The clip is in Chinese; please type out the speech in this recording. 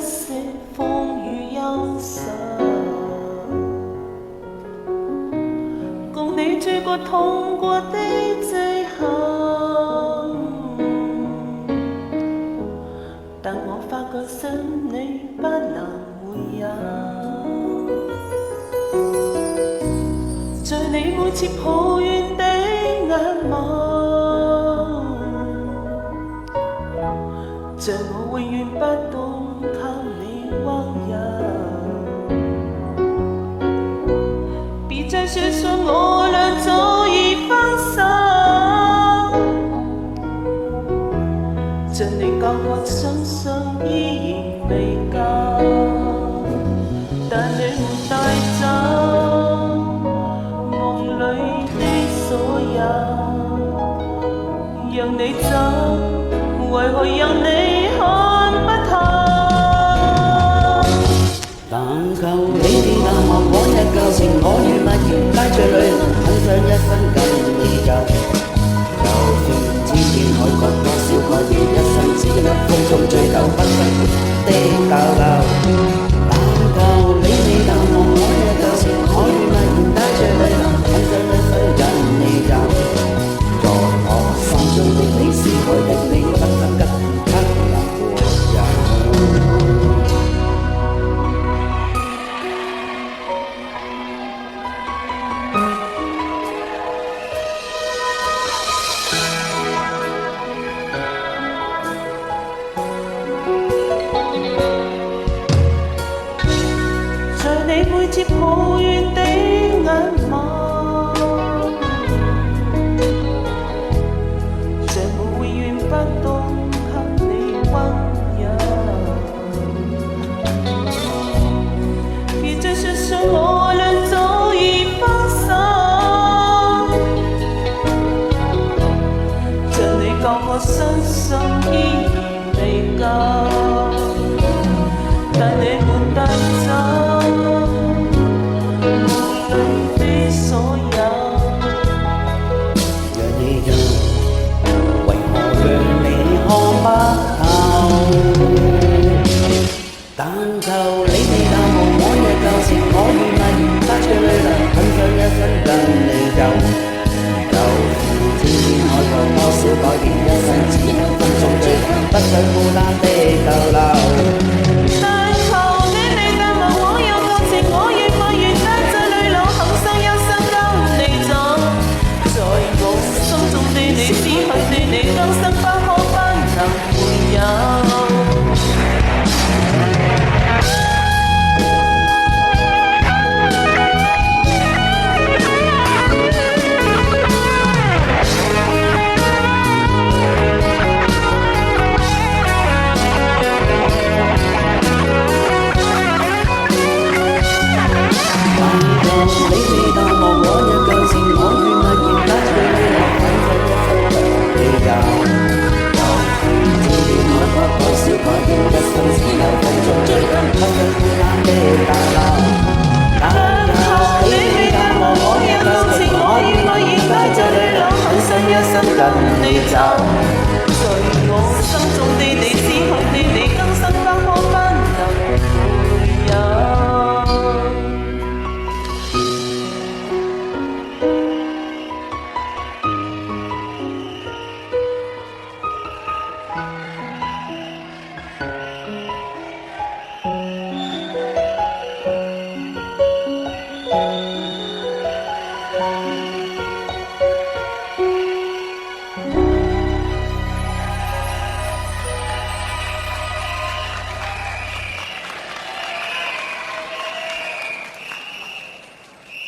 些風雨憂愁，共你追過痛過的跡痕，但我發覺想你不能回有，在你每次抱怨的眼望，像我永遠不懂給你溫柔。別再說說我倆早已分手，像你教我相信依然未夠，但你沒帶走夢裏的所有，讓你走，為何讓你看不透？但求你哋淡忘往日舊情，我與蜜源帶着淚痕，很想一生跟你走。就算千遍海角多少個月，一生只風中追求不分的交流。但求你哋淡忘往日舊情，我與蜜源帶着淚痕，很想一生跟你走。在我心中的你，思海的你，不能跟不能和有。在你每次抱怨的眼望，像我永遠不懂給你溫柔。別再說說我倆早已分手，像你教我相信依然未夠，但你沒帶走但求